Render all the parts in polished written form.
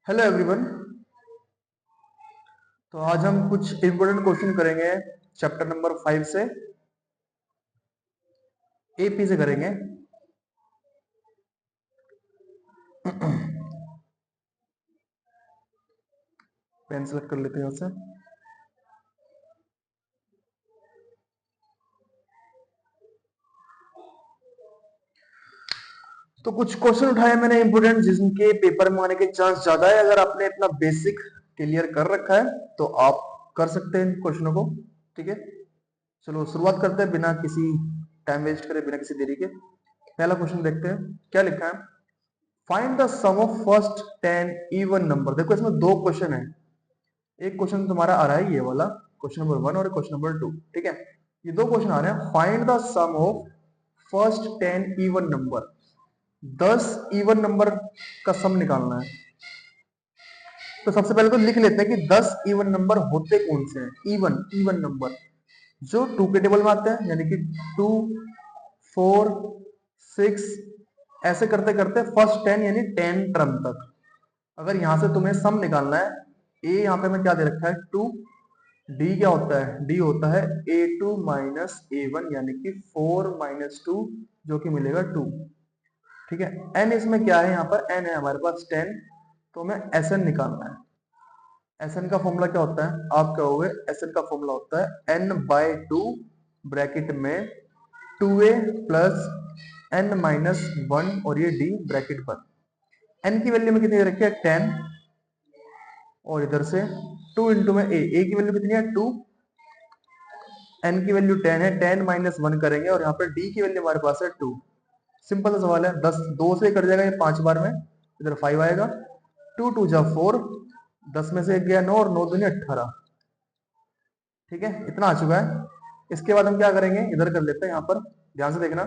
Hello everyone. तो आज हम कुछ इंपोर्टेंट क्वेश्चन करेंगे चैप्टर नंबर 5 से। एपी से करेंगे। पेन सेलेक्ट कर लेते हैं उससे। तो कुछ क्वेश्चन उठाए मैंने इंपोर्टेंट, जिनके पेपर में आने के चांस ज्यादा है। अगर आपने अपना बेसिक क्लियर कर रखा है तो आप कर सकते हैं इन क्वेश्चनों को। ठीक है, चलो शुरुआत करते हैं बिना किसी टाइम वेस्ट करे, बिना किसी देरी के। पहला क्वेश्चन देखते हैं क्या लिखा है। Find the sum of first 10 even number. देखो इसमें दो क्वेश्चन है। एक क्वेश्चन तुम्हारा आ रहा है ये वाला, क्वेश्चन नंबर 1 और क्वेश्चन नंबर 2। ठीक है, ये दो क्वेश्चन आ रहे हैं। Find the sum of first 10 even number. 10 even number का सम निकालना है। तो सबसे पहले तो लिख लेते हैं कि 10 इवन नंबर होते कौन से हैं। इवन इवन नंबर जो 2 के टेबल में आते हैं, यानी कि 2, 4, 6, ऐसे करते करते फर्स्ट 10 यानी 10 टर्म तक। अगर यहां से तुम्हें सम निकालना है, ए यहाँ पे मैं क्या दे रखा है 2, डी क्या होता है, डी होता है a2 माइनस a1 यानी कि 4 माइनस 2 जो कि मिलेगा 2। ठीक है, n इसमें क्या है, यहाँ पर n है हमारे पास 10, तो हमें Sn निकालना है। Sn का फॉर्मूला क्या होता है, आप कहोगे Sn का फॉर्मूला होता है n/2 ब्रैकेट में 2a प्लस n माइनस 1 और ये d ब्रैकेट पर। n की वैल्यू में कितनी रखी है 10, और इधर से 2 इंटू में a की वैल्यू कितनी है 2, n की वैल्यू 10 है, 10 माइनस 1 करेंगे और यहाँ पर d की वैल्यू हमारे पास है 2। सिंपल सा सवाल है। 10 2 से कट जाएगा ये 5 बार में, इधर 5 आएगा। 2 2 जा 4, 10 में से 1 गया 9 और 9 दूनी 18। ठीक है, इतना आ चुका है। इसके बाद हम क्या करेंगे, इधर कर लेते हैं, यहाँ पर ध्यान से देखना।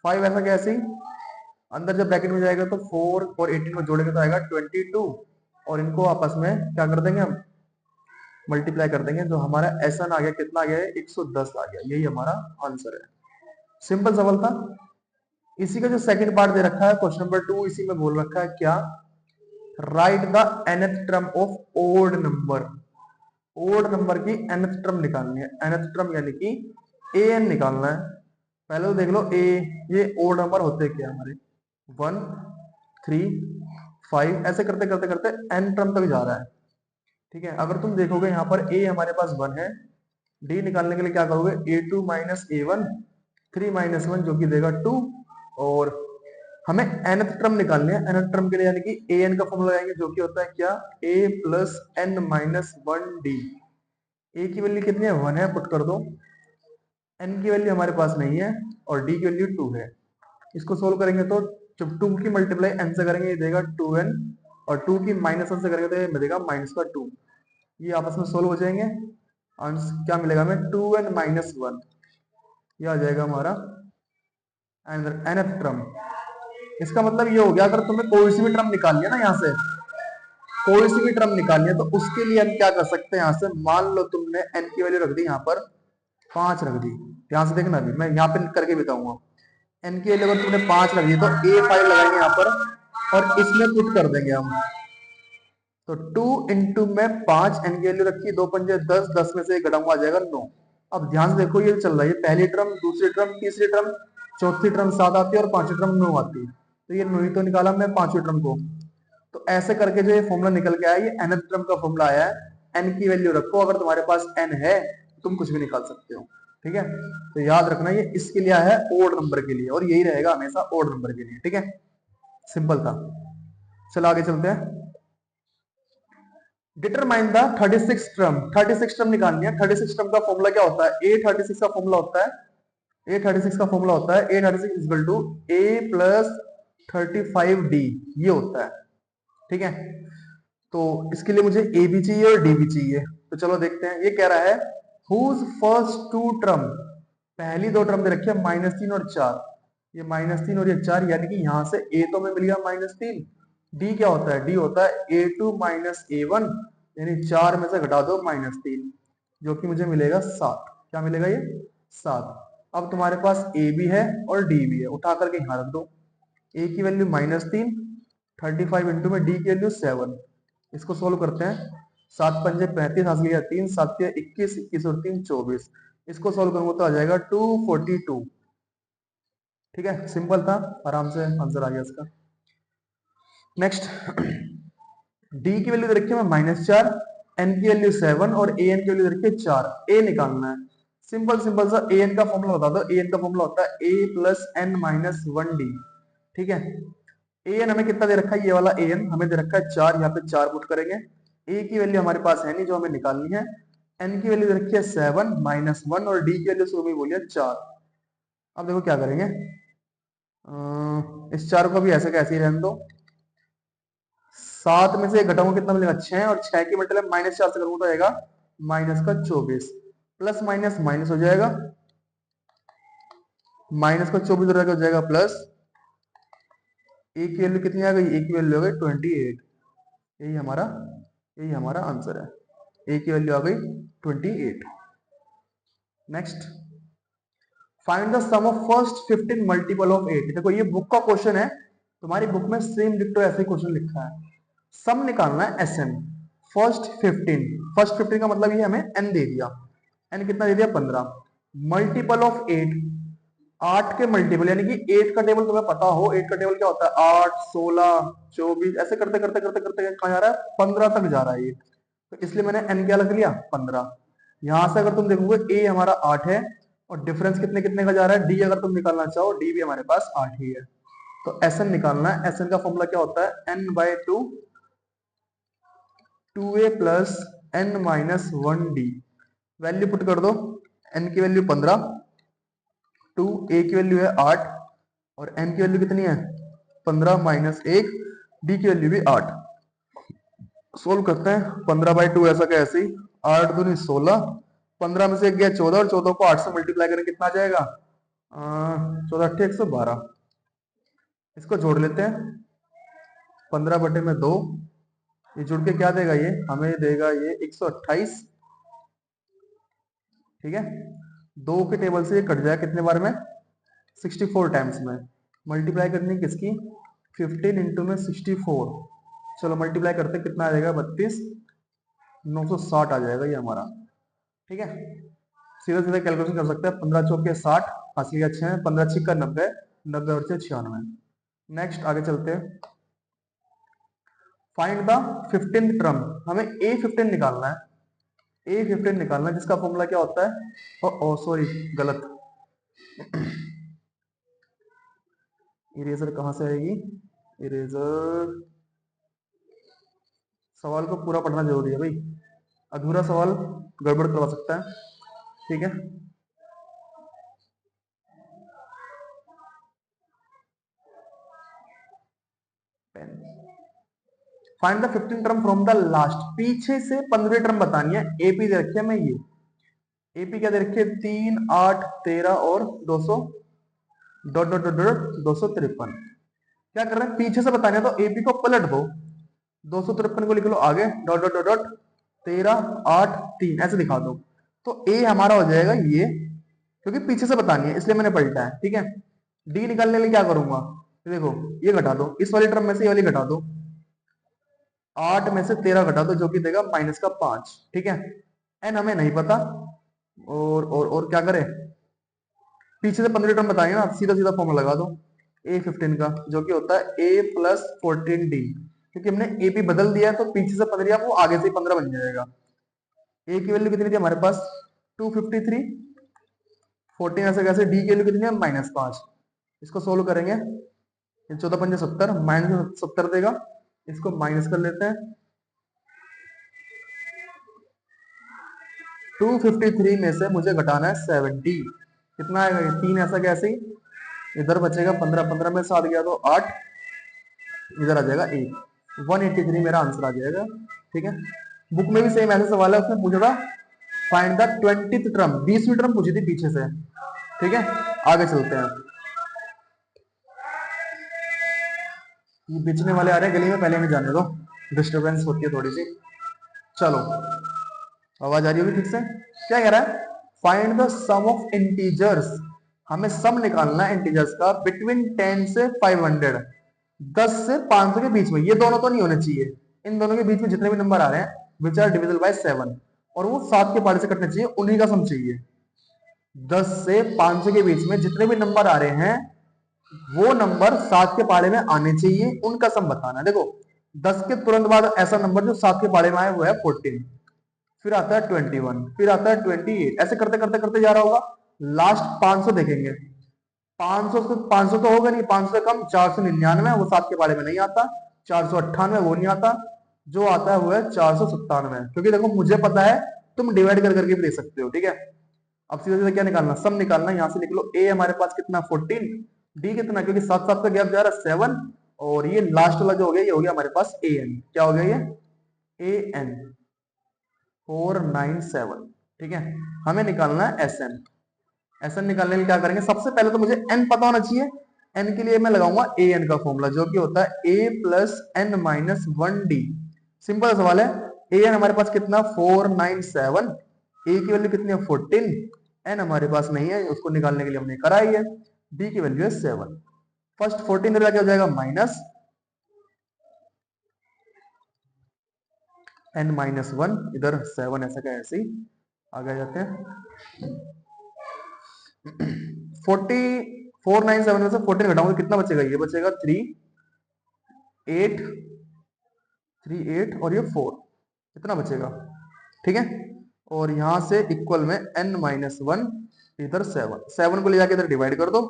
5 ऐसा कैसे ही अंदर जब ब्रैकेट में जाएगा तो 4 और 18 को जोड़ेंगे तो आएगा 22, और इनको आपस में क्या कर देंगे हम, मल्टीप्लाई कर देंगे। जो हमारा एसन आ गया, कितना आ गया है 110 आ गया। यही हमारा आंसर है। सिंपल सवाल था। इसी का जो सेकंड पार्ट दे रखा है क्वेश्चन नंबर 2, इसी में बोल रखा है क्या, write the nth term of odd number. Odd number की nth टर्म निकालनी है। nth टर्म यानी कि an निकालना है। पहले तो देख लो a, ये ओड नंबर होते क्या हमारे 1, 3, 5, ऐसे करते करते करते n टर्म तक जा रहा है। ठीक है, अगर तुम देखोगे यहाँ पर a हमारे पास 1 है, d निकालने के लिए क्या करोगे a2 माइनस a1, 3 माइनस 1 जो कि देगा 2, और हमें nth टर्म निकालनी है। nth टर्म के लिए यानी कि an का फॉर्मूला लगाएंगे जो कि होता है क्या, a plus n minus 1d। a की वैल्यू कितनी है 1 है, पुट कर दो। n की वैल्यू हमारे पास नहीं है और d की वैल्यू 2 है। इसको सोल्व करेंगे तो जब 2 की मल्टीप्लाई n से करेंगे ये देगा 2n, और 2 की माइनस 1 से करेंगे तो ये देगा माइनस का 2। ये आपस में सोल्व हो जाएंगे। आंसर क्या मिलेगा हमें 2n माइनस 1। ये आ जाएगा हमारा nth टर्म। इसका मतलब ये हो गया, अगर तुम्हें कोई सी भी टर्म निकालनी है ना, यहाँ से कोई सी भी टर्म निकालनी है तो उसके लिए हम क्या कर सकते हैं, यहाँ से मान लो तुमने n की वैल्यू रख दी, यहाँ पर 5 रख दी। ध्यान से देखना, अभी मैं यहाँ पे करके बताऊंगा। n की वैल्यू अगर तुमने 5 रख दी तो a5 लगाएंगे यहाँ पर और इसमें पुट कर देंगे हम। तो 2 इंटू में 5, n की वैल्यू रखी 2 पंजे 10, 10 में से एक घटा हुआ आ जाएगा 9। अब ध्यान से देखो, ये चल रहा है, ये पहली टर्म, दूसरी टर्म, तीसरी टर्म, चौथी टर्म 7 आती है और पांचवी टर्म 9 आती है। तो ये 9 ही तो निकाला मैं पांचवी टर्म को। तो ऐसे करके जो ये फॉर्मूला निकल के आया, ये nth टर्म का फॉर्मूला आया है। n की वैल्यू रखो, अगर तुम्हारे पास n है तो तुम कुछ भी निकाल सकते हो। ठीक है, तो याद रखना ये इसके लिए है ओड नंबर के लिए, और यही रहेगा हमेशा ओड नंबर के लिए। ठीक है, सिंपल था। चलो आगे चलते हैं। Determine the 36 term. 36 टर्म निकालनी है। 36 टर्म का फॉर्मूला क्या होता है, A36 का फॉर्मूला होता है, A36 का फॉर्मूला होता है A36 equal to A plus 35D, ये होता है। ठीक है, तो इसके लिए मुझे A भी चाहिए और D भी चाहिए। तो चलो देखते हैं, ये कह रहा है हुज फर्स्ट टू टर्म, पहली दो टर्म दे रखी है -3 और 4। ये -3 और ये 4, यानी कि यहां से A तो हमें मिल गया -3। D क्या होता है, D होता है A2 माइनस A1, यानी 4 में से घटा दो -3, जो कि मुझे मिलेगा 7। क्या मिलेगा ये 7। अब तुम्हारे पास A भी है और D भी है, उठा करके यहां रख दो। A की वैल्यू -3, 35 इंटू में D की वैल्यू 7, इसको सोल्व करते हैं। 7 पंजे 35, हाथ गया 3, 7 या 21, 21 और 3 24। इसको सोल्व करूंगा तो आ जाएगा 242। ठीक है, सिंपल था, आराम से आंसर आ गया इसका। नेक्स्ट, डी की वैल्यू रखी है -4, एन की वैल्यू 7 और ए एन की वैल्यू रखी है 4। ए निकालना है। सिंपल सिंपल सा ए एन का फॉर्मूला बता दो। ए एन का फॉर्मूला होता है A plus N minus 1 D. ठीक है, ए एन हमें कितना दे रखा है, ये वाला ए एन हमें दे रखा है 4, यहाँ पे 4 पुट करेंगे। ए की वैल्यू हमारे पास है नहीं जो हमें निकालनी है। एन की वैल्यू दे रखी है 7 -1 और डी की वैल्यू सुबह बोली है 4। अब देखो क्या करेंगे, इस 4 को भी ऐसे कैसे ही रहने दो। 7 में से घटाऊंगा कितना मिलेगा 6, और 6 की मतलब -4 से करूंगा तो आएगा -24। प्लस माइनस माइनस हो जाएगा, -24 हो जाएगा प्लस। ए की वैल्यू कितनी आ गई, ए की वैल्यू आ गई 28। यही हमारा आंसर है। ए की वैल्यू आ गई 28। Next, find the sum of first 15 multiple of 8। देखो ये बुक का क्वेश्चन है, तुम्हारी बुक में सेम डिक्टो ऐसे ही क्वेश्चन लिखा है। सम निकालना है एस एन, फर्स्ट 15 का मतलब ये हमें एन दे दिया। एन कितना दे दिया 15, मल्टीपल ऑफ 8, 8 के मल्टीपल, यानी कि 8 का टेबल तुम्हें पता हो। 8 का टेबल क्या होता है, 8 16 24, ऐसे करते करते करते करते कहां जा रहा है, 15 तक जा रहा है ये। तो इसलिए मैंने एन क्या लग लिया 15। यहां से अगर तुम देखोगे ए हमारा 8 है, और डिफरेंस कितने कितने का जा रहा है, डी अगर तुम निकालना चाहो, डी भी हमारे पास 8 ही है। तो एस एन निकालना है। एस एन का फॉर्मूला क्या होता है, n by 2, 2a plus N minus 1d। Value put कर दो, एन की वैल्यू 15, 2 a की वैल्यू है 8, और n की वैल्यू कितनी है 15 माइनस 1, d की वैल्यू भी 8। सोल्व करते हैं। 15/2 ऐसा कैसे, 8 दूनी 16, 15 में से एक गया 14, और 14 को 8 से मल्टीप्लाई करें कितना आ जाएगा, 14 8 112। इसको जोड़ लेते हैं, 15/2, ये जुड़ के क्या देगा, ये हमें देगा ये 128। ठीक है, 2 के टेबल से ये कट जाए कितने बार में, 64 टाइम्स में। मल्टीप्लाई करनी किसकी, 15 इंटू में 64। चलो मल्टीप्लाई करते कितना आ जाएगा, 32 960 आ जाएगा ये हमारा। ठीक है, सीधा सीधा कैलकुलेशन कर सकते हैं। 15 चौके 60, हासिल 6, 15 छिक्का 90, 90 और 96। नेक्स्ट आगे चलते हैं। फाइंड द 15th टर्म, हमें A15 निकालना है। A15 निकालना है जिसका फॉर्मूला क्या होता है, ओ सॉरी गलत, इरेजर कहां से आएगी, इरेजर, सवाल को पूरा पढ़ना जरूरी है भाई, अधूरा सवाल गड़बड़ करवा सकता है। ठीक है, find the 15 term from the last, पीछे से 15 टर्म बतानी है। एपी दे रखी है मैं ये, एपी क्या दे रखी है 3 8 13 और 200 डॉट डॉट डॉट डॉट 253। क्या कर रहे हैं, पीछे से बताना है तो एपी को पलट दो, 253 को लिख लो आगे, डॉट डॉट डॉट डॉट 13 8 3 ऐसे दिखा दो। तो ए हमारा हो जाएगा ये, क्योंकि पीछे से बतानी है इसलिए मैंने पलटा है। ठीक है, डी निकालने के लिए क्या करूंगा, देखो ये घटा दो, इस वाली टर्म में से ये वाली घटा दो, 8 में से 13 घटा दो जो कि देगा -5। ठीक है, एन हमें नहीं पता, और क्या करें, पीछे से 15 टर्म बताएंगे ना, सीधा सीधा फॉर्मूला लगा दो A15 का, जो कि होता है A प्लस 14D। क्योंकि हमने AP बदल दिया है तो पीछे से 15 वो आगे से 15 बन जाएगा। A की वैल्यू कितनी थी हमारे पास 253, 14 ऐसे कैसे, D की वैल्यू कितनी है -5। इसको सोल्व करेंगे, 14 पंजे 70, -70 देगा, इसको माइनस कर लेते हैं। 253 में से मुझे घटाना है 70, कितना आएगा ये 3 ऐसा कैसे, इधर बचेगा 15, 15 में 7 गया तो 8, इधर आ जाएगा 1, 183 मेरा आंसर आ जाएगा। ठीक है, बुक में भी सेम ऐसा सवाल है, उसने पूछा था फाइंड द 20th टर्म, 20वीं टर्म पूछी थी पीछे से। ठीक है, आगे चलते हैं। ये बेचने वाले आ रहे हैं गली में, पहले हमें जाने दो, डिस्टरबेंस होती है थोड़ी सी। चलो आवाज आ रही होगी ठीक से। क्या कह रहा है, find the sum of integers, हमें सम निकालना है इंटीजर्स का बिटवीन 10 से 500, 10 से 500 के बीच में। ये दोनों तो नहीं होने चाहिए, इन दोनों के बीच में जितने भी नंबर आ रहे हैं विच आर डिविजिबल बाय 7 और वो 7 के पाड़े से कटने चाहिए, उन्हीं का सम चाहिए। 10 से 500 के बीच में जितने भी नंबर आ रहे हैं वो नंबर 7 के पाड़े में आने चाहिए, उनका सम बताना है। देखो 10 के तुरंत बाद ऐसा नंबर जो 7 के पाड़े में आए वो है 14, फिर आता है 21, फिर आता है 28, ऐसे करते करते करते जा रहा होगा। लास्ट 500 देखेंगे, 500 तो होगा नहीं, 500 से कम 499, वो 7 के बारे में नहीं आता। 498 वो नहीं आता, जो आता है वो है 497। क्योंकि देखो मुझे पता है तुम डिवाइड कर करके भी दे सकते हो, ठीक है। अब सीधे सीधे क्या निकालना, सम निकालना। यहां से निकलो ए हमारे पास कितना 14, डी कितना, क्योंकि 7 7 का गैप जा रहा है 7, और ये लास्ट वाला जो हो गया ये हो गया हमारे पास ए एन। क्या हो गया ये ए एन 497, ठीक है। हमें निकालना है एस एन। एस एन निकालने के लिए क्या करेंगे, सबसे पहले तो मुझे एन पता होना चाहिए। एन के लिए मैं लगाऊंगा ए एन का फॉर्मूला, जो कि होता है A plus N minus 1 D. सिंपल सवाल है। ए एन हमारे पास कितना 497, ए की वैल्यू कितनी है 14, एन हमारे पास नहीं है, उसको निकालने के लिए हमने करा ही है। डी की वैल्यू है 7। फर्स्ट 14 इधर क्या हो जाएगा माइनस एन माइनस 1, इधर 7 ऐसा क्या ऐसे ही आगे जाते हैं। 497 में से 14 घटाऊंगा कितना बचेगा, ये बचेगा 3 8 3 8 और ये 4, कितना बचेगा, ठीक है। और यहां से इक्वल में n माइनस 1, इधर 7 को ले जाके इधर डिवाइड कर दो।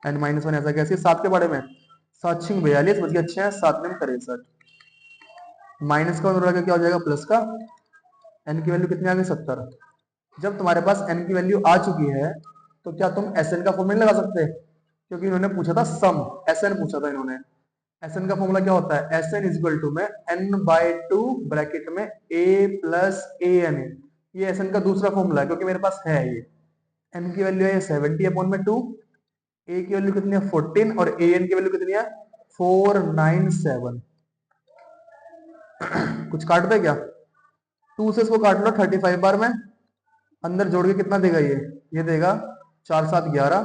n माइनस 1 ऐसा कैसे, 7 के बारे में 7 6 42 बच गया 6 7 में 63, माइनस का मतलब क्या हो जाएगा प्लस का। n की वैल्यू कितनी आ गई 70। जब तुम्हारे पास n की वैल्यू आ चुकी है तो क्या तुम Sn का फॉर्मूला लगा सकते हैं, क्योंकि इन्होंने पूछा था सम, Sn पूछा था इन्होंने। Sn का फॉर्मूला क्या होता है, Sn इज इक्वल टू में n/2 ब्रैकेट में a प्लस ए एन। ये Sn का दूसरा फॉर्मूला है, क्योंकि मेरे पास है ये n की वैल्यू है 70/2, a की वैल्यू कितनी है 14 और a n की वैल्यू कितनी है 497। कुछ काट दे क्या, 2 से इसको काट लो 35 बार में, अंदर जोड़ के कितना देगा ये देगा 4 7 11,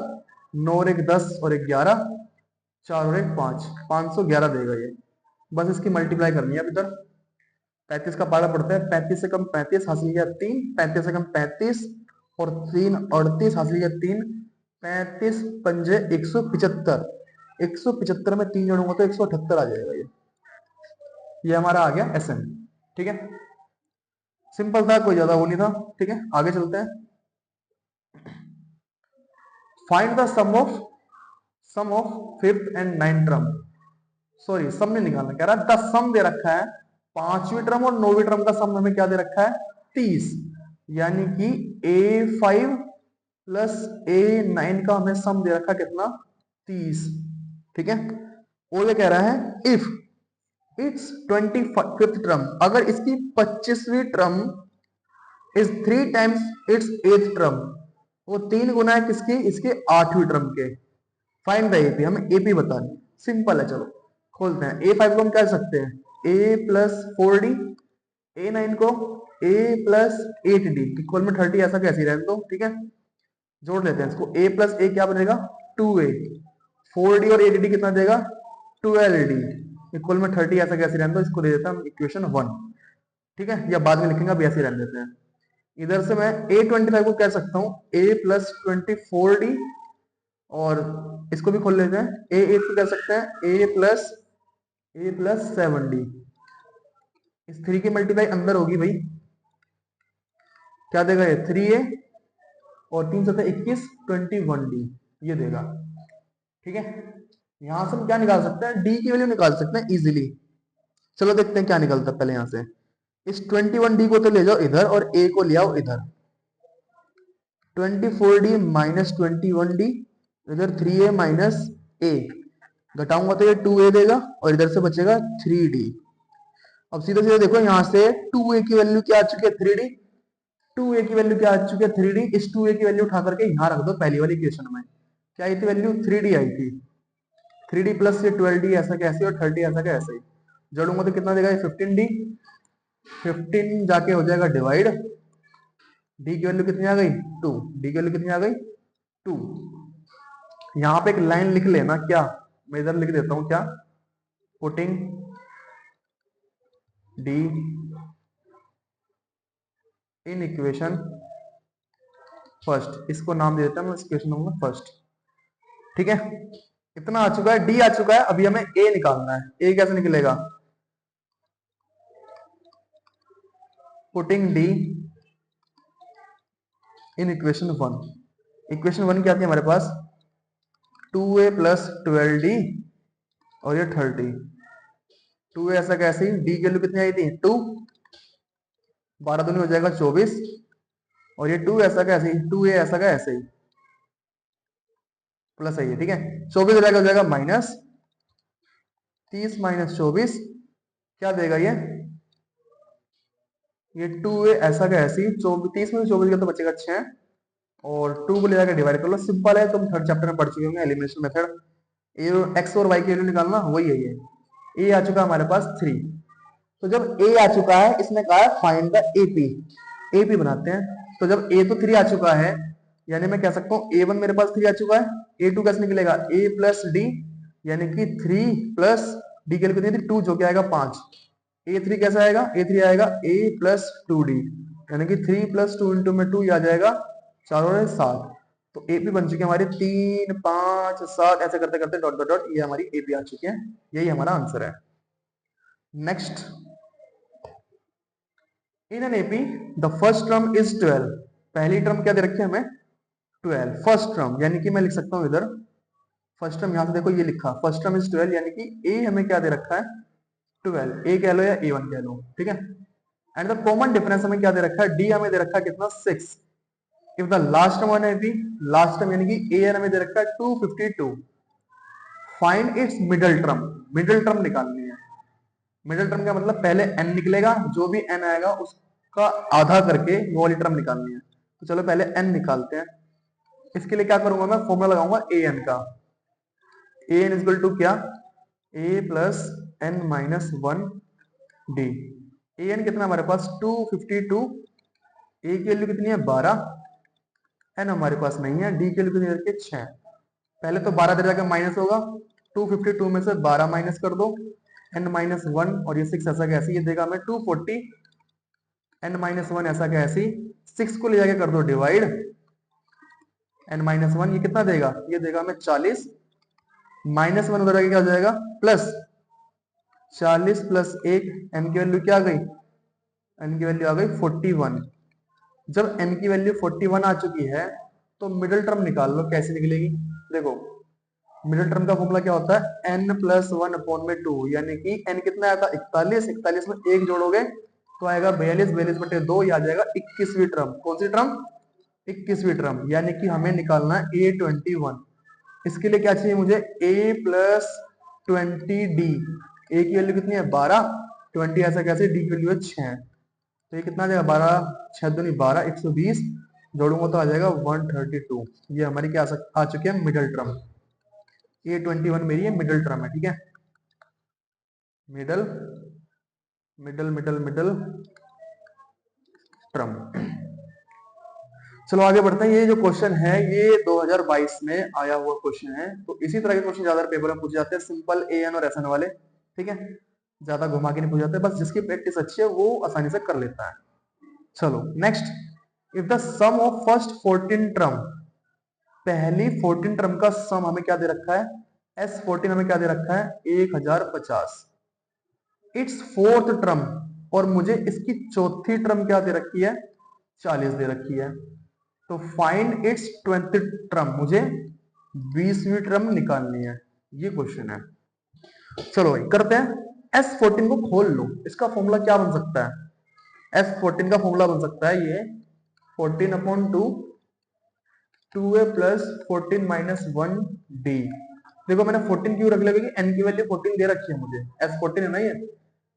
9 और 1 10 और 1 11, 4 और 1 5, 511 देगा ये। बस इसकी मल्टीप्लाई करनी है। अब इधर 35 का पारा पड़ता है, 35 से कम 35 हासिल किया 3, 35 से कम 35 और 3 38 हासिल किया 3, 35 पंजे 175, 175 में 3 जोड़ूंगा तो 178 आ जाएगा ये हमारा आ गया एस एन, ठीक है। सिंपल था, कोई ज्यादा वो नहीं था, ठीक है। आगे चलते हैं। Find the sum of 5th and 9th term. Sorry sum नहीं निकालना, कह रहा है द सम दे रखा है 5वीं टर्म और 9वीं टर्म का सम हमें क्या दे रखा है 30, यानी कि a5 प्लस a9 का हमें सम दे रखा है कितना 30, ठीक है। वो ये कह रहा है इफ इट्स 25th टर्म, अगर इसकी 25वीं term is 3 times its 8th term, वो 3 गुना है किसकी, इसके 8वीं टर्म के। फाइंड द एपी, हमें एपी बतानी। सिंपल है, चलो खोलते हैं। a5 को हम क्या सकते हैं a प्लस 4d, a9 को a प्लस 8d इक्वल में 30, ऐसा कैसे रहने दो, ठीक है। जोड़ लेते हैं इसको, a प्लस a क्या बनेगा 2a, 4d और 8d कितना देगा 12d इक्वल में 30, ऐसा कैसे रहने दो, इसको दे देता हूं इक्वेशन 1, ठीक है। या बाद में लिखेंगे, अभी ऐसे रहने देते हैं। इधर से मैं a25 को कह सकता हूँ a प्लस 24d, और इसको भी खोल लेते हैं a8 को कह सकते हैं a प्लस 7d। इस 3 की मल्टीप्लाई अंदर होगी भाई, क्या देगा ये 3a और 3 7 21 21d ये देगा, ठीक है। यहां से हम क्या निकाल सकते हैं, d की वैल्यू निकाल सकते हैं इजीली। चलो देखते हैं क्या निकलता है। पहले यहां से इस 21d को तो ले जाओ इधर और a को ले आओ इधर, 24d माइनस 21d, इधर 3a माइनस a, घटाऊंगा तो ये 2a देगा और इधर से बचेगा 3d। अब सीधे सीधे देखो यहां से 2a की वैल्यू क्या आ चुकी है 3d, 2a की वैल्यू क्या आ चुकी है 3d। इस 2a की वैल्यू उठा करके यहां रख दो पहली वाली इक्वेशन में, क्या आई थी वैल्यू 3d आई थी, 3d प्लस ये 12d ऐसा कैसे और 30 ऐसा कैसे, जोड़ूंगा तो कितना देगा ये 15d, 15 जाके हो जाएगा डिवाइड, d की वैल्यू कितनी आ गई 2, d की वैल्यू कितनी आ गई 2। यहां पे एक लाइन लिख लेना, क्या मैं इधर लिख देता हूं, क्या putting D in equation first, इसको नाम दे देता हूं मैं इक्वेशन नंबर फर्स्ट। ठीक है, इतना आ चुका है, डी आ चुका है, अभी हमें ए निकालना है। ए कैसे निकलेगा? Putting D in equation one. Equation one क्या थी हमारे पास? 2a प्लस 12d और ये 30। 2a ऐसा कैसे, डी की वैल्यू कितनी आई थी? 2, 12 दूनी हो जाएगा 24, और ये 2 ऐसा कैसे, 2a ऐसा का ऐसे ही प्लस है ये। ठीक है, 24 हो जाएगा माइनस 30 माइनस 24 क्या देगा ये 2a ऐसा का ऐसे ही। 30 में 24 का तो बचेगा 6, और 2 को ले जाकर डिवाइड कर लो। सिंपल है, तुम थर्ड चैप्टर में पढ़ चुके होंगे एलिमिनेशन मेथड। एक्स और वाई की वैल्यू निकालना, वही है ये। ए आ चुका हमारे पास 3। तो जब ए आ चुका है, इसने कहा फाइंड द एपी। एपी बनाते हैं। तो जब ए तो 3 आ चुका है, यानी मैं कह सकता हूँ ए वन मेरे पास 3 आ चुका है। ए टू कैसे निकलेगा? ए प्लस डी, यानी कि 3 प्लस डी की वैल्यू कितनी थी? 2, जो क्या आएगा 5। ए थ्री कैसे आएगा? ए थ्री आएगा ए प्लस 2d, यानी कि 3 प्लस 2 इंटू में 2 आ जाएगा 4 और 7। तो एपी बन चुके हमारे 3 5 7, ऐसे करते करते डॉट डॉट डॉट, ये हमारी एपी आ चुकी है। यही हमारा आंसर है। Next, in an AP the first term is 12। पहली टर्म क्या दे रखी है हमें? 12 फर्स्ट टर्म, यानी कि मैं लिख सकता हूं इधर फर्स्ट टर्म, यहां से देखो ये लिखा फर्स्ट टर्म इज 12, यानी कि ए हमें क्या दे रखा है? 12। ए कह लो या A1 कह लो। ठीक है, एंड द कॉमन डिफरेंस हमें क्या दे रखा है? डी हमें दे रखा है कितना? 6। If the last term one है बी, लास्ट टर्म यानी कि ए हमें दे रखा है 252। Find its middle term. Middle term निकालनी है। मिडल टर्म का मतलब पहले n निकलेगा, जो भी n आएगा उसका आधा करके वो वाली टर्म निकालनी है। तो चलो पहले n निकालते हैं। इसके लिए क्या करूंगा मैं? फॉर्मूला लगाऊंगा an का। an इक्वल टू क्या? a plus n minus 1 D. an कितना हमारे पास? 252। a की वैल्यू कितनी है? 12। n हमारे पास नहीं है। डी की वैल्यू कितनी रखी है? 6। पहले तो 12 दे जाकर माइनस होगा, 252 में से 12 माइनस कर दो, n माइनस 1 और ये 6 ऐसा कैसे, ये देगा हमें 240। n माइनस 1 ऐसा कैसे, 6 को ले जाके कर दो डिवाइड, n माइनस 1 ये कितना देगा? ये देगा हमें 40। माइनस 1 उधर आगे क्या हो जाएगा? प्लस 40 प्लस 1, n की वैल्यू क्या आ गई? n की वैल्यू आ गई 41। जब n की वैल्यू 41 आ चुकी है, तो मिडिल टर्म निकाल लो। कैसे निकलेगी? देखो, मिडिल टर्म का फॉर्मूला क्या होता है? n प्लस 1 अपॉन में 2, यानी कि n कितना आया था? 41। 41 में 1 जोड़ोगे तो आएगा 42। 42 बटे 2, ये आ जाएगा 21वीं टर्म। कौन सी टर्म? 21वीं टर्म, यानी कि हमें निकालना है A21। इसके लिए क्या चाहिए मुझे? a plus 20d। a की वैल्यू कितनी है? 12। 20 ऐसा कैसे? d की वैल्यू है 6। तो ये कितना आ जाएगा? 12 6 दूनी 12, 120 जोड़ूंगा तो आ जाएगा 132। ये हमारी क्या आ चुकी है? Middle term. A21 मेरी है मिडिल टर्म है। ठीक है, middle middle middle middle term. चलो आगे बढ़ते हैं। ये जो क्वेश्चन है ये 2022 में आया हुआ क्वेश्चन है। तो इसी तरह के क्वेश्चन ज्यादा पेपर में पूछे जाते हैं, सिंपल AN और SN वाले। ठीक है, ज्यादा घुमा के नहीं पूछे जाते, बस जिसकी प्रैक्टिस अच्छी है वो आसानी से कर लेता है। चलो next, if the sum of first 14 term, पहली 14 टर्म का सम हमें क्या दे रखा है? S14 हमें क्या दे रखा है? 1050। इट्स फोर्थ टर्म, और मुझे इसकी चौथी टर्म क्या दे रखी है? 40 दे रखी है। तो फाइंड इट्स 20th टर्म, मुझे 20वीं टर्म निकालनी है। ये क्वेश्चन है। चलो भाई करते हैं। S14 को खोल लो। इसका फॉर्मूला क्या बन सकता है? S14 का फॉर्मूला बन सकता है ये 14 upon 2, 2a plus 14 minus 1 D. देखो मैंने 14 क्यों रख लिया? क्योंकि n की वैल्यू 14 दे रखी है मुझे। S14 है ना ये।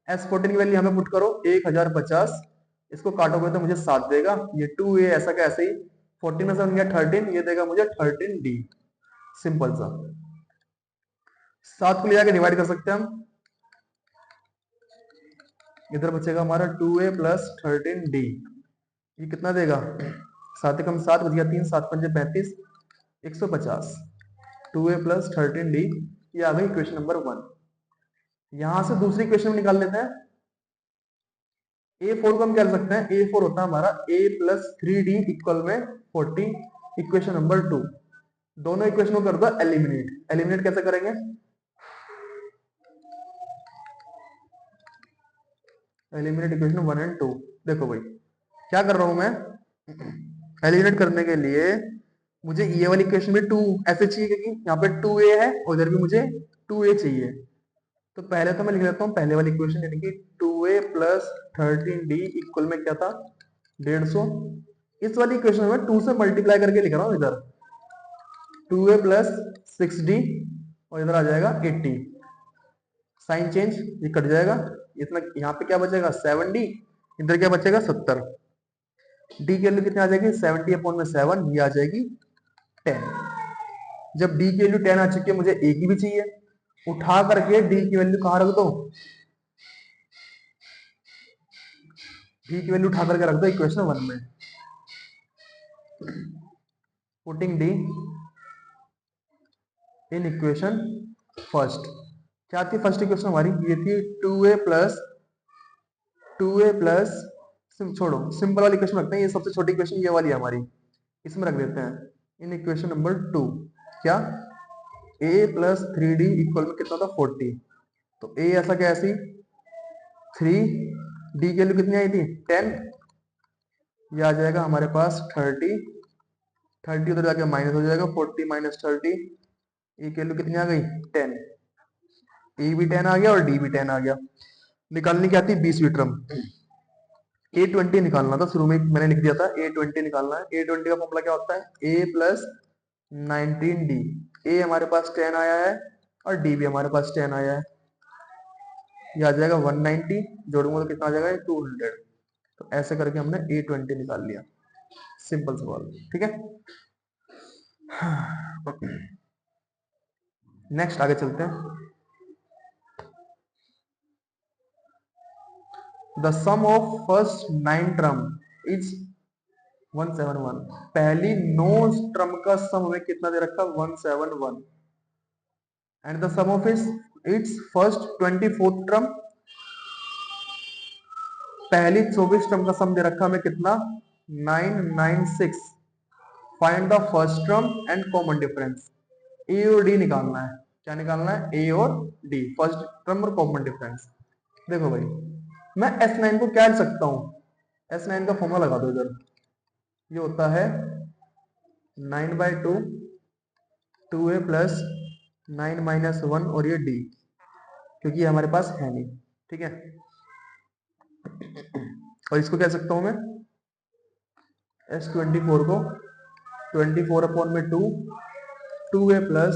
S14 की वैल्यू हमें पुट करो 1050। इसको काटोगे तो मुझे 7 देगा। ये 2a ऐसा का ऐसे ही, 14 में से बन गया 13, ये देगा मुझे 13d। सिंपल सा। 7 को ले जाके डिवाइड कर सकते हैं हम। इधर बचेगा हमारा 2a प्लस 13d। ये कितना देगा? 7 कम 7 बच गया 3, 7 पंजे 35, 150। 2a प्लस 13d, ये आ गई इक्वेशन नंबर 1। यहां से दूसरी इक्वेशन निकाल लेते हैं। A4 को हम क्या लिख सकते हैं, A4 होता है हमारा A प्लस 3D इक्वल में 40, इक्वेशन नंबर 2। दोनों इक्वेशन को कर दो एलिमिनेट। एलिमिनेट कैसे करेंगे, एलिमिनेट इक्वेशन 1 एंड 2। देखो भाई क्या कर रहा हूं मैं, एलिमिनेट करने के लिए मुझे ये वाली इक्वेशन में 2 ऐसे चाहिए क्योंकि यहाँ पे 2A है और इधर भी मुझे 2A चाहिए। तो पहले तो मैं लिख लेता हूँ पहले वाली इक्वेशन, यानी कि 2A प्लस 13D इक्वल में क्या था 150। इस वाली इक्वेशन में 2 से मल्टीप्लाई करके लिख रहा हूँ इधर, 2A प्लस 6D और इधर आ जाएगा 80। साइन चेंज, ये कट जाएगा, इतना यहाँ पे क्या बचेगा 7D, इधर क्या बचेगा 70। डी की वैल्यू कितनी आ जाएगी 70 अपॉन में 7, ये आ जाएगी 10। जब डी की वैल्यू 10 आ चुकी है, मुझे ए की भी चाहिए, उठा करके डी की वैल्यू कहां रख दो, डी की वैल्यू उठा करके रख दो इक्वेशन 1 में। Putting D in equation first, क्या थी फर्स्ट इक्वेशन हमारी, ये थी 2A प्लस छोड़ो सिंपल वाली इक्वेशन रखते हैं, ये सबसे छोटी इक्वेशन ये वाली है हमारी, इसमें रख देते हैं इन इक्वेशन नंबर 2। क्या A प्लस 3D इक्वल में कितना था 40। तो A ऐसा क्या ऐसी 3, D की वैल्यू कितनी आई थी 10, ये आ जाएगा हमारे पास 30, 30 उधर जाके माइनस हो जाएगा 40 माइनस 30, ए की वैल्यू कितनी आ गई 10। ए भी 10 आ गया और डी भी 10 आ गया। निकालनी क्या थी 20वीं टर्म, A20 निकालना था, शुरू में मैंने लिख दिया था A20 निकालना है। A20 का फॉर्मूला क्या होता है A प्लस 19D। ए हमारे पास 10 आया है और डी भी हमारे पास 10 आया है, ये आ जाएगा 190, जोड़ूंगा तो कितना आ जाएगा 200। तो ऐसे करके हमने A20 निकाल लिया, सिंपल सवाल, ठीक है। नेक्स्ट आगे चलते हैं। The sum of first 9 term is 171। पहली 9 टर्म का सम हमें कितना दे रखा 171, and the sum of its first 24th term, पहली 24 टर्म का सम दे रखा हमें कितना 996। Find the first term and common difference. A और डी निकालना है, क्या निकालना है ए और डी, फर्स्ट टर्म और कॉमन डिफरेंस। देखो भाई मैं S9 को क्या लिख सकता हूं, S9 का फॉर्मूला लगा दो इधर, ये होता है 9/2 2A प्लस 9 माइनस 1 और ये D, क्योंकि ये हमारे पास है नहीं, ठीक है। और इसको कह सकता हूं मैं S24 को 24 अपॉन में 2 2A प्लस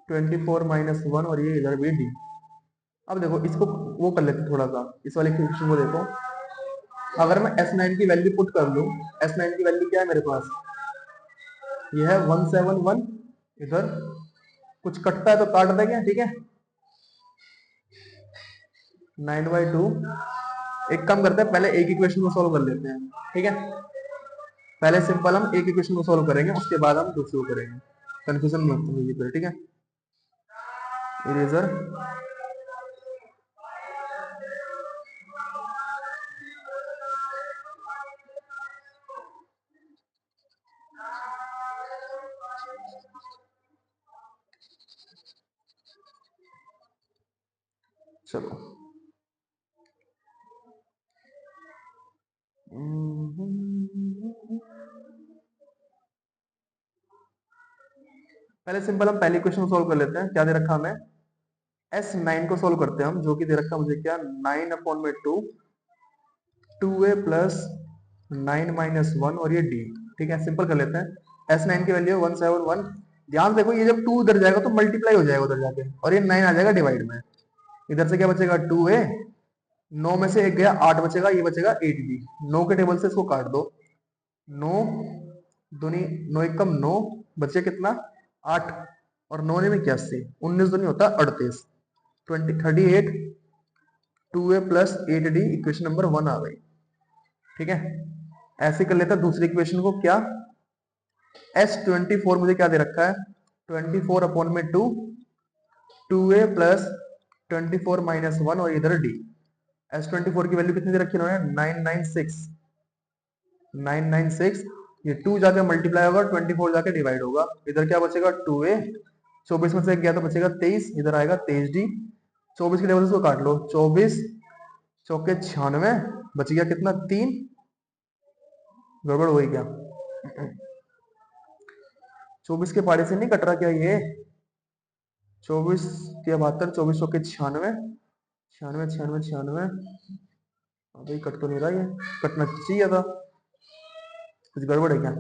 24 माइनस 1 और ये इधर भी D। अब देखो इसको वो कर लेते थोड़ा सा, इस वाले इक्वेशन को देखो, अगर मैं S9 की वैल्यू पुट कर लूं, S9 की वैल्यू क्या है मेरे पास, ये है 171, इधर कुछ कटता है तो काट देंगे, ठीक है। 9/2, एक काम करते हैं पहले एक इक्वेशन को सॉल्व कर लेते हैं, ठीक है। पहले सिंपल हम एक इक्वेशन को सॉल्व करेंगे, उसके बाद हम दूसरी को करेंगे, कंफ्यूजन नहीं होगी फिर, ठीक है। इरेजर, चलो पहले सिंपल हम पहली इक्वेशन को सॉल्व कर लेते हैं। क्या दे रखा हमें S9 को सॉल्व करते हैं हम, जो कि दे रखा मुझे क्या 9 अपॉन में 2 2A प्लस 9 माइनस 1 और ये D, ठीक है। सिंपल कर लेते हैं। S9 की वैल्यू 171, ध्यान देखो ये जब 2 इधर जाएगा तो मल्टीप्लाई हो जाएगा उधर जाके, और ये 9 आ जाएगा डिवाइड में, इधर से क्या बचेगा 2A, 9 में से 1 गया 8 बचेगा, ये बचेगा 8B। 9 के टेबल से इसको काट दो, 9 दूनी 9 एकम 9, बचे कितना 8 और 9 ने में 81, 19 दूनी होता 38, 38 2A plus 8D equation number 1 आ गई, ठीक है। ऐसे कर लेता दूसरी इक्वेशन को, क्या S24 मुझे क्या दे रखा है 24 अपॉन में 2 2A प्लस 24 माइनस 1 और इधर D। S24 की वैल्यू कितनी दे रखी है उन्होंने 996 ये 2 जाके मल्टीप्लाई होगा 24 जाके डिवाइड होगा इधर क्या बचेगा 2a 24 में से गया तो बचेगा 23 इधर आएगा 23d 24 के टेबल से काट लो 24 चौके 96 बच गया कितना 3 गड़बड़ हुई क्या 24 के पाड़े से नहीं कट रहा क्या ये 24 या 72 24 चौके 96 96 96 96 अभी कट तो नहीं रहा ये कटना चाहिए था कुछ गड़बड़ है क्या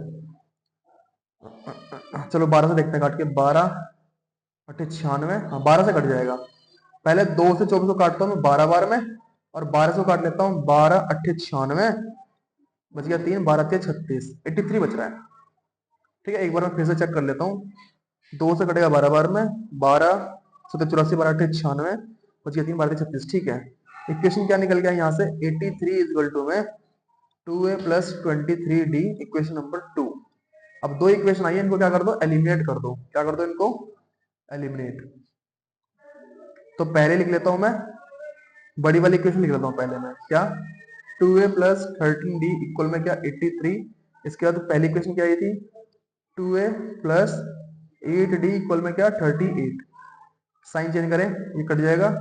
चलो 12 से देखते हैं काट के 12 अट्ठे 96 हाँ 12 से कट जाएगा पहले 2 से 24 को काटता हूँ मैं 12 बार में और 12 से काट लेता हूँ 12 अट्ठे 96 बच गया 3 12 36 83 बच रहा है ठीक है एक बार मैं फिर से चेक कर लेता हूँ 2 से कटेगा 12 बार में 12 7 84 12 अट्ठे 96 बच गया 3 12 36 ठीक है इक्वेशन क्या निकल गया यहाँ से 83 इज इक्वल टू में 2a plus 23d equation number 2 अब दो इक्वेशन आई है इनको क्या कर दो एलिमिनेट कर दो क्या कर दो इनको एलिमिनेट तो पहले लिख लेता हूं मैं बड़ी वाली इक्वेशन लिख लेता हूं पहले मैं क्या 2a प्लस 13d इक्वल में क्या 83 इसके बाद पहली इक्वेशन क्या आई थी 2a प्लस 8d इक्वल में क्या 38 साइन चेंज करें ये कट जाएगा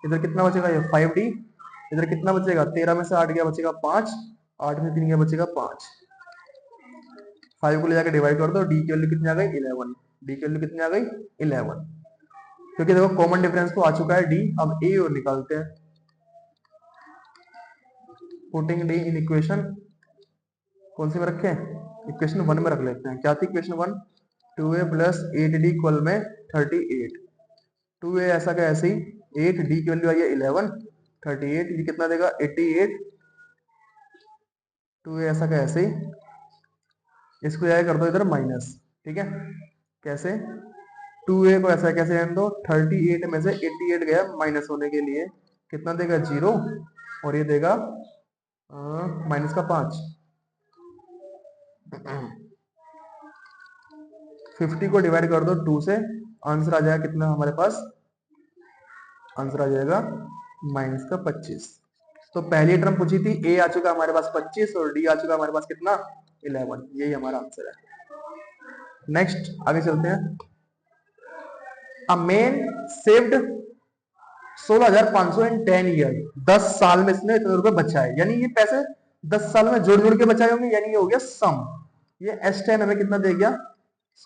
इधर कितना बचेगा ये 5d इधर कितना बचेगा 13 में से 8 गया बचेगा 5 8 में 3 गया बचेगा 5 5 को ले जाकर डिवाइड कर दो d की वैल्यू कितनी आ गई 11 d की वैल्यू कितनी आ गई 11 क्योंकि देखो कॉमन डिफरेंस तो आ चुका है d अब a और निकालते हैं पुटिंग d इन इक्वेशन कौन सी में रखें इक्वेशन 1 में रख लेते हैं क्या थी equation 1 2a plus 8d equal में 38 2a ऐसा क्या ऐसे ही 8 d की वैल्यू आई है 11 38 ये कितना देगा 88 2a ऐसा क्या ऐसे ही इसको जाए कर दो इधर माइनस ठीक है कैसे 2a को ऐसा कैसे रहने दो 38 में से 88 गया माइनस होने के लिए कितना देगा 0 और ये देगा माइनस का 5 50 को डिवाइड कर दो 2 से आंसर आ जाएगा कितना हमारे पास आंसर आ जाएगा माइनस का 25 तो पहली टर्म पूछी थी a आ चुका हमारे पास 25 और d आ चुका हमारे पास कितना 11 यही हमारा आंसर है नेक्स्ट आगे चलते हैं a man saved 16,500 in 10 year 10 साल में इसने इतने रुपए बचाए यानी ये पैसे 10 साल में जोड़ जोड़ के बचाए होंगे यानी ये हो गया सम ये S10 हमें कितना दे गया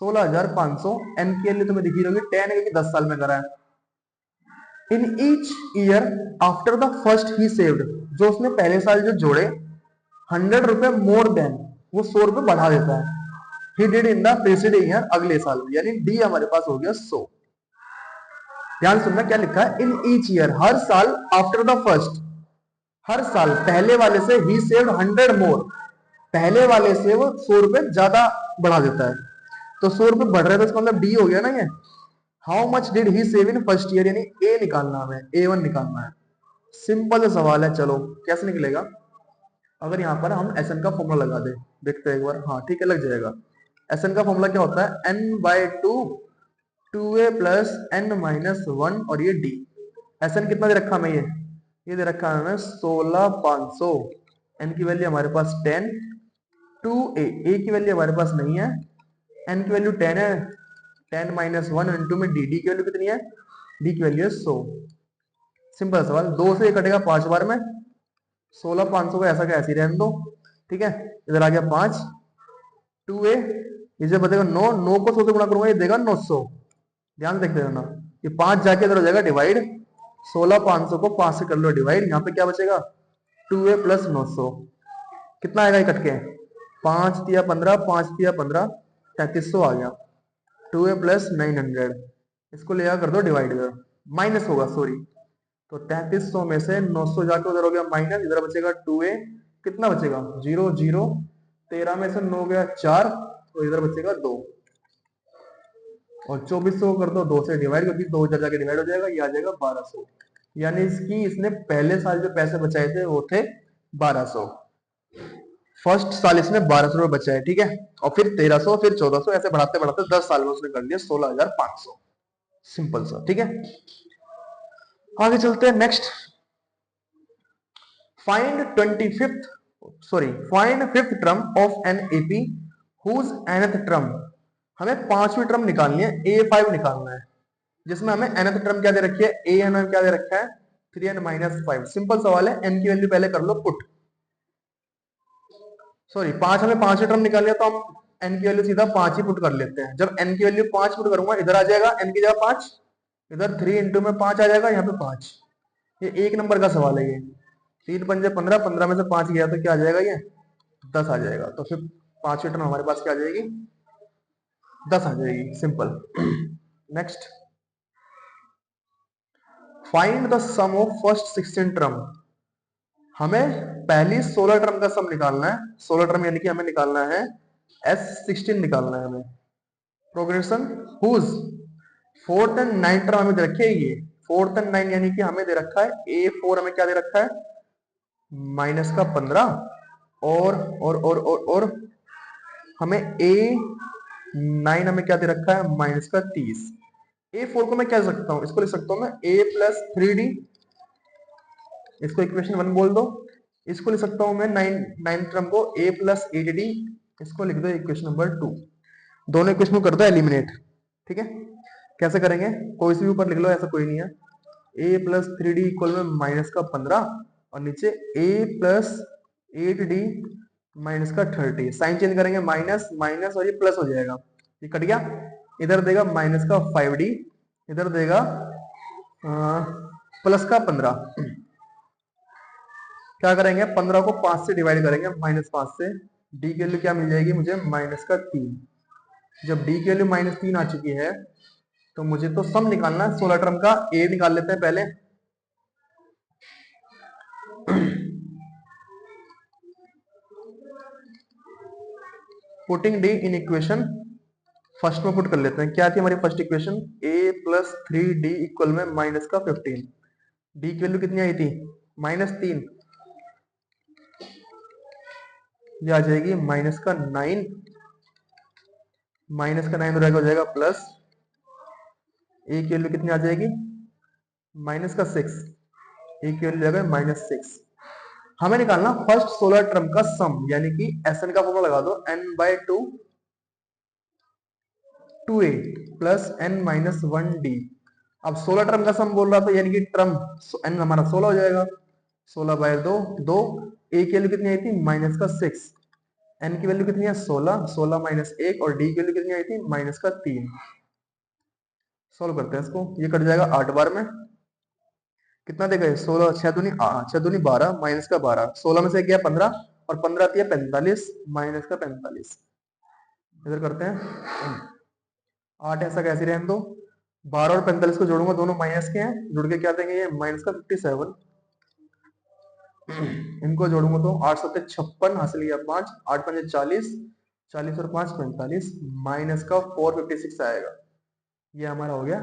16,500 n के लिए तुम्हें दिखी रहोगी 10 क्योंकि 10 साल में करा है in each year after the first he saved जो उसने पहले साल जो जोड़े 100 रुपए मोर देन वो 100 रुपए बढ़ा देता है he did in the preceding year अगले साल में यानी डी हमारे पास हो गया 100 ध्यान सुनना क्या लिखा है इन ईच ईयर हर साल आफ्टर द फर्स्ट हर साल पहले वाले से ही सेव्ड 100 मोर पहले वाले से वो 100 रुपए ज्यादा बढ़ा देता है तो 100 रुपए बढ़ रहे हैं तो इसका मतलब डी हो गया ना ये how much did he save in first year यानी ए निकालना हमें A1 निकालना है सिंपल सा सवाल है चलो कैसे निकलेगा अगर यहाँ पर हम SN का फॉर्मूला लगा दे देखते हैं एक बार हाँ ठीक है लग जाएगा SN का फॉर्मूला क्या होता है n/2 2a plus n minus 1 और ये d SN कितना दे रखा हमें ये दे रखा है हमें 16,500 n की वैल्यू हमारे पास 10 2a a की वैल्यू हमारे पास नहीं है n की वैल्यू 10 है 10 माइनस 1 इंटू में d की वैल्यू कितनी है d की वैल्यू है 100 सिंपल सवाल 2 से कटेगा 5 बार में 16,500 को ऐसा कैसे रहने दो ठीक है इधर आ गया 5 2a इसे बचेगा 9 9 को 100 से गुणा करूंगा ये देगा 900 ध्यान देखते रहना ये 5 जाके इधर हो जाएगा डिवाइड 16,500 को 5 से कर लो डिवाइड यहाँ पे क्या बचेगा 2a प्लस 900 कितना आएगा ये कट के 5 दिया 15 5 दिया 15 3300 आ गया 2a प्लस 900 इसको ले कर दो डिवाइड इधर माइनस होगा सॉरी तो 3300 में से 900 जाके उधर हो गया माइनस इधर बचेगा 2a कितना बचेगा 0 0 13 में से 9 गया 4 तो इधर बचेगा 2 और 2400 कर दो 2 से डिवाइड क्योंकि 2 जब जाके डिवाइड हो जाएगा ये आ जाएगा 1200 यानी इसने पहले साल जो पैसे बचाए थे वो थे 1200 फर्स्ट साल इसने 1200 रुपए बचाए ठीक है और फिर 1300 फिर 1400 ऐसे बढ़ाते बढ़ाते 10 साल में उसने कर लिया 16,500 सिंपल सा ठीक है आगे चलते हैं next find 25th sorry find 5th term of an AP whose nth term. हमें पांचवी टर्म निकालनी है, A5 निकालना है, जिसमें हमें nth टर्म क्या दे रखी है, ए एन क्या दे रखा है 3n-5। सिंपल सवाल है, n की वैल्यू पहले कर लो पुट। सॉरी पांच, हमें पांचवी टर्म निकाल लिया तो हम n की वैल्यू सीधा 5 ही पुट कर लेते हैं। जब n की वैल्यू 5 पुट करूंगा इधर आ जाएगा n की जगह 5, इधर 3 इंटू में 5 आ जाएगा, यहाँ पे 5। ये एक नंबर का सवाल है ये। 3×5 = 15, 15 में से 5 गया तो क्या आ जाएगा, ये 10 आ जाएगा। तो फिर पांचवी टर्म हमारे पास क्या आ जाएगी, 10 आ जाएगी, simple. Next, find the sum of first 16 term. हमें पहली 16 टर्म का सम निकालना है। 16 टर्म यानी कि हमें निकालना है S16 निकालना है हमें। Progression whose fourth and ninth term हमें दे रखी है, ये फोर्थ एंड नाइन यानी कि हमें दे रखा है A4 हमें क्या दे रखा है -15 और हमें A9 हमें क्या दे रखा है -30। A4 को मैं क्या लिख सकता हूं, इसको लिख सकता हूं मैं A+3D, इसको इक्वेशन 1 बोल दो। इसको लिख सकता हूं मैं नाइन्थ टर्म को A+8D, इसको लिख दो इक्वेशन नंबर 2। दोनों इक्वेशन को कर दो एलिमिनेट, ठीक है। कैसे करेंगे, कोई सी भी ऊपर लिख लो, ऐसा कोई नहीं है। A+3D इक्वल में -15 और नीचे A+8D -30। साइन चेंज करेंगे, माइनस माइनस और ये प्लस हो जाएगा, ये कट गया। इधर देगा -5D, इधर देगा +15। क्या करेंगे, 15 को 5 से डिवाइड करेंगे, -5 से। डी की वैल्यू क्या मिल जाएगी मुझे -3। जब डी की वैल्यू -3 आ चुकी है तो मुझे तो सम निकालना है 16 टर्म का। ए निकाल लेते हैं पहले। Putting D in equation first में पुट कर लेते हैं। क्या थी हमारी फर्स्ट इक्वेशन, A+3D इक्वल में -15। डी की वैल्यू कितनी आई थी -3, ये आ जाएगी -9, -9 हो जाएगा प्लस ए की वैल्यू कितनी आ जाएगी -6, ए की वैल्यू जाएगा -6। हमें निकालना फर्स्ट 16 टर्म का सम, यानी कि Sn का फॉर्मूला लगा दो, n/2 2a प्लस n-1d। अब 16 टर्म का सम बोल रहा था, यानी कि टर्म n हमारा 16 हो जाएगा। 16/2 2, a की वैल्यू कितनी आई थी -6, n की वैल्यू कितनी है 16, 16 -1 और d की वैल्यू कितनी आई थी -3। सोल्व करते हैं इसको, ये कट जाएगा 8 बार में। कितना देगा 16, 6 दूनी 12, -12, 16 में से गया 15 और 15 दिया 45, -45। इधर करते हैं 8, ऐसा कैसे रहने दो। 12 और 45 को जोड़ूंगा, दोनों माइनस के हैं, जुड़ के क्या देंगे ये -57। इनको जोड़ूंगा तो 8 7 56 हासिल किया 5, 8 5 40, 40 और 5 45, -456 आएगा। ये हमारा हो गया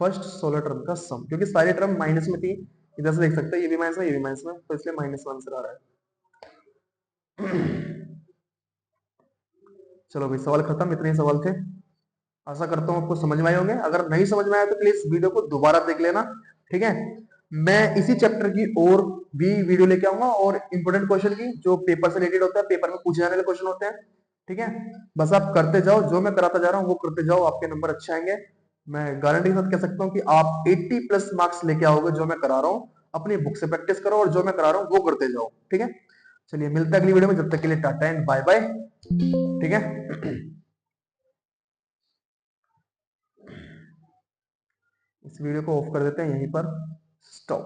फर्स्ट 16 टर्म का सम। क्योंकि सारी टर्म माइनस में थी, इधर से देख सकते हैं ये भी माइनस में, ये भी माइनस में, तो इसलिए -1 आंसर आ रहा है। चलो भाई, सवाल खत्म, इतने ही सवाल थे। आशा करता हूँ आपको समझ में आए होंगे। अगर नहीं समझ में आया तो प्लीज वीडियो को दोबारा देख लेना, ठीक है। मैं इसी चैप्टर की और भी वीडियो लेके आऊंगा, और इंपोर्टेंट क्वेश्चन की जो पेपर से रिलेटेड होता है, पेपर में पूछे जाने वाले क्वेश्चन होते हैं, ठीक है। बस आप करते जाओ, जो मैं कराता जा रहा हूँ वो करते जाओ, आपके नंबर अच्छे आएंगे। मैं गारंटी के साथ कह सकता हूँ कि आप 80+ मार्क्स लेके आओगे जो मैं करा रहा हूँ। अपनी बुक से प्रैक्टिस करो और जो मैं करा रहा हूँ वो करते जाओ, ठीक है। चलिए मिलता है अगली वीडियो में, जब तक के लिए टाटा एंड बाय बाय, ठीक है। इस वीडियो को ऑफ कर देते हैं यहीं पर, स्टॉप।